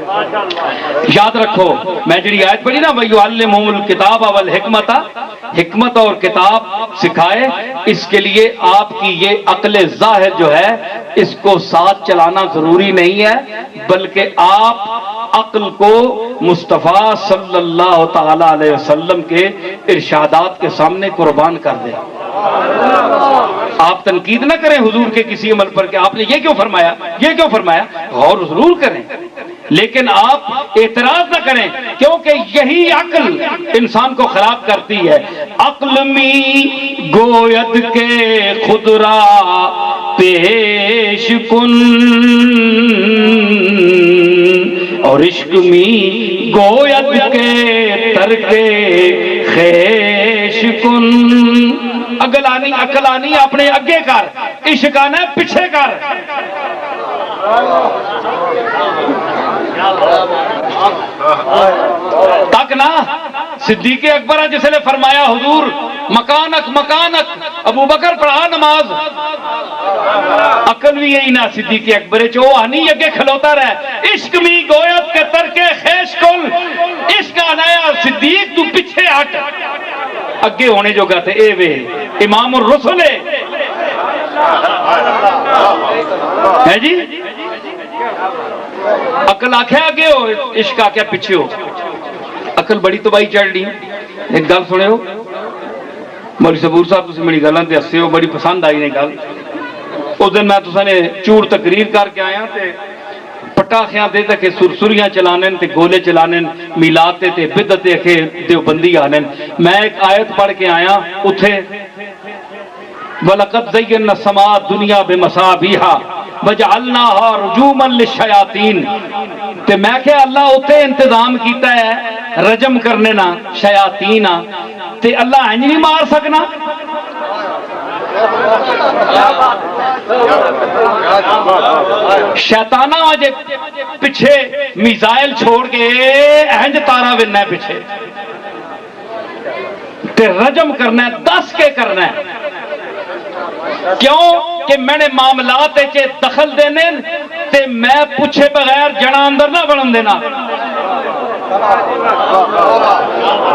یاد رکھو میں جڑی آیت پڑھی نا وَيُعَلِّمُهُمُ الْكِتَابَ وَالْحِكْمَةَ، حکمت اور کتاب سکھائے، اس کے لیے آپ کی یہ عقل ظاہر جو ہے اس کو ساتھ چلانا ضروری نہیں ہے، بلکہ آپ عقل کو مصطفیٰ صلی اللہ تعالی علیہ وسلم کے ارشادات کے سامنے قربان کر دیں۔ آپ تنقید نہ کریں حضور کے کسی عمل پر کہ آپ نے یہ کیوں فرمایا، یہ کیوں فرمایا، غور ضرور کریں، لیکن آپ اعتراض نہ کریں، کیونکہ یہی عقل انسان کو خراب کرتی ہے۔ عقل می گوید کے خود را پیش کن، اور عشق می گوید کے ترک خیش کن۔ عقل آنی اپنے اگے کر، عشق آنا پیچھے کر۔ تک نا صدیق اکبر جس نے فرمایا حضور مکانک مکانک، ابو بکر پڑھا نماز، عقل بھی یہی نا صدیق اکبر چو آنی اگے کھلوتا رہے، عشق می گویت کے ترکے خیش کل، عشق آنایا صدیق تو پیچھے ہٹ، اگے ہونے جو گا تھے اے وے امام الرسل ہے جی۔ عقل آکھیا آگے ہو، عشق آکھیا پیچھے ہو۔ عقل بڑی تباہی چڑھ لی۔ ایک گل سنے ہو مولوی صبور صاحب، تسی میری گلاں تے ہسے ہو، بڑی پسند آئی نے گل۔ اس دن میں تساں نے چور تقریر کر کے آیا تے پٹاخیاں دے تک سرسریاں چلانن تے گولے چلانن، میلاد تے بدعت تے دیوبندی آنن۔ میں ایک آیت پڑھ کے آیا اتھے وَلَقَدْ زَيَّنَّا السَّمَاءَ الدُّنْيَا بِمَصَابِيحَ وَجَعَلْنَاهَا رُجُومًا لِلشَّيَاطِينِ، تے میں کہ اللہ اتھے انتظام کیتا ہے رجم کرنے نا شیاطین، تے اللہ انج نہیں مار سکنا؟ شیطانہ آج پچھے میزائل چھوڑ کے انج تارا وننا ہے پیچھے، تے رجم کرنا ہے، دس کے کرنا ہے۔ کیوں کہ میں نے معاملات چے دخل دینے تے میں پوچھے بغیر جنا اندر نہ بڑھن دینا،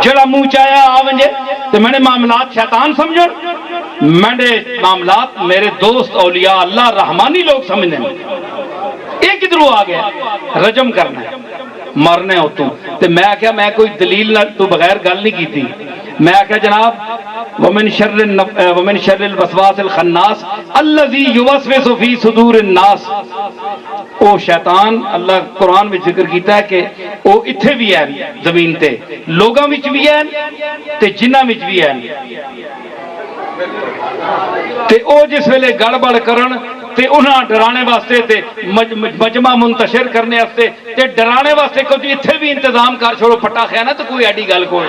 جڑا منہ چاہیا آونجے تے میں نے معاملات شیطان سمجھو، میں نے معاملات میرے دوست اولیاء اللہ رحمانی لوگ سمجھنے، ایک ادھروں آ گیا رجم کرنا ہے مرنے ہو تو، تے میں کیا میں کوئی دلیل نہ تو بغیر گل نہیں کی تھی، میں کہا جناب ومن شر الوسواس الخناس الذی یوسوس فی صدور الناس، او شیطان اللہ قرآن میں ذکر کیتا ہے کہ او اتھے بھی ہے زمین تے، لوگاں وچ بھی ہے تے جنہاں وچ بھی ہے، تے او جس ویلے گڑبڑ کرن تے انہاں ڈرانے واسطے تے مجمع منتشر کرنے واسطے تے ڈرانے واسطے کوئی اتھے بھی انتظام کر چھوڑو پھٹا خیا نا، تو کوئی ایڈی گل کوئی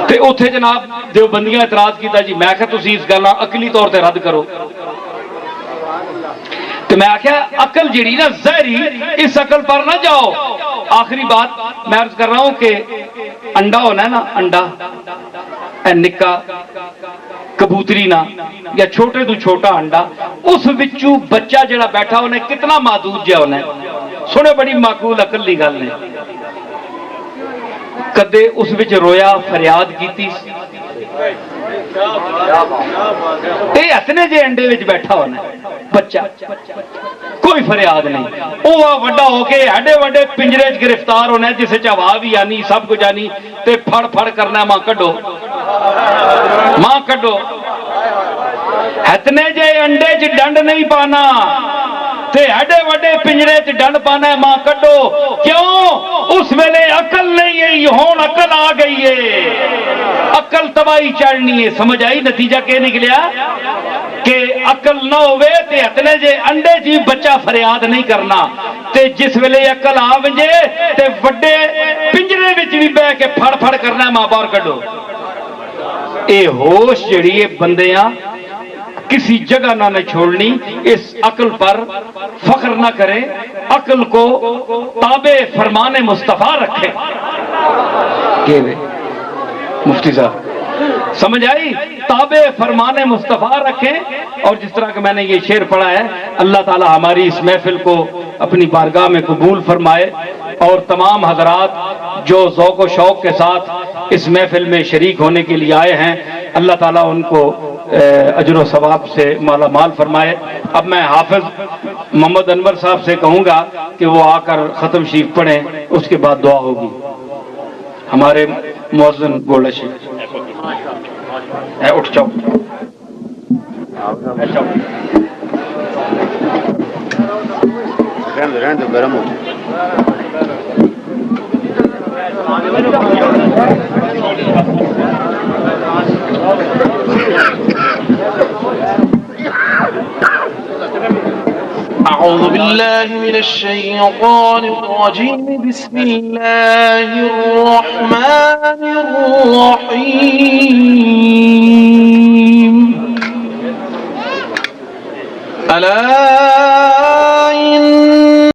تے اتھے جناب دیوبندیاں اعتراض کیتا جی، میں کہا تسی اس گل عقلی طور تے رد کرو، تو میں آخیا عقل جڑی نا ظاہری، اس عقل پر نہ جاؤ۔ آخری بات میں عرض کر رہا ہوں کہ انڈا ہونا ہے نا، انڈا نکا کبوتری نا یا چھوٹے تو چھوٹا انڈا، اس وچوں بچہ جڑا بیٹھا ہونا کتنا محدود جہا ہونا ہے، سنے بڑی معقول عقل دی گل نے، کدے اس وچ رویا فریاد کیتی، اے اتنے جے انڈے وچ بیٹھا ہونا بچہ، کوئی فریاد نہیں، وہ وڈا ہو کے ایڈے وڈے پنجرے چ گرفتار ہونا ہے جسے چوا بھی آنی سب کچھ آنی، تے پھڑ پھڑ کرنا ماں کڈو ماں کڈو، اتنے جے انڈے چ ڈنڈ نہیں پانا تے ایڈے وڈے پنجرے چ ڈنڈ پانا ہے ماں کڈو، کیوں؟ اس ویلے عقل نہیں ہے، ہون عقل آ گئی ہے، عقل تباہی چڑھنی ہے۔ سمجھ آئی نتیجہ کیا نکلیا کہ عقل نہ ہوئے تے اتنے جے انڈے جی بچہ فریاد نہیں کرنا، تے جس ویلے عقل آ ونجے تے وڈے پنجرے وچ بھی بہ کے پھڑ پھڑ کرنا ہے ماں باہر کڈو۔ اے ہوش جڑی ہے بندیاں کسی جگہ نہ چھوڑنی، اس عقل پر فخر نہ کرے، عقل کو تابع فرمان مصطفیٰ رکھے۔ مفتی صاحب سمجھ آئی؟ تابع فرمان مصطفیٰ رکھیں. اور جس طرح کہ میں نے یہ شعر پڑھا ہے، اللہ تعالی ہماری اس محفل کو اپنی بارگاہ میں قبول فرمائے، اور تمام حضرات جو ذوق و شوق کے ساتھ اس محفل میں شریک ہونے کے لیے آئے ہیں، اللہ تعالیٰ ان کو اجر و ثواب سے مالا مال فرمائے. اب میں حافظ محمد انور صاحب سے کہوں گا کہ وہ آ کر ختم شریف پڑھیں، اس کے بعد دعا ہوگی. ہمارے مؤذن گولڈ شریف اٹھ جاؤ. گرم ہو أعوذ بالله من الشيطان الرجيم. بسم الله الرحمن الرحيم. ألا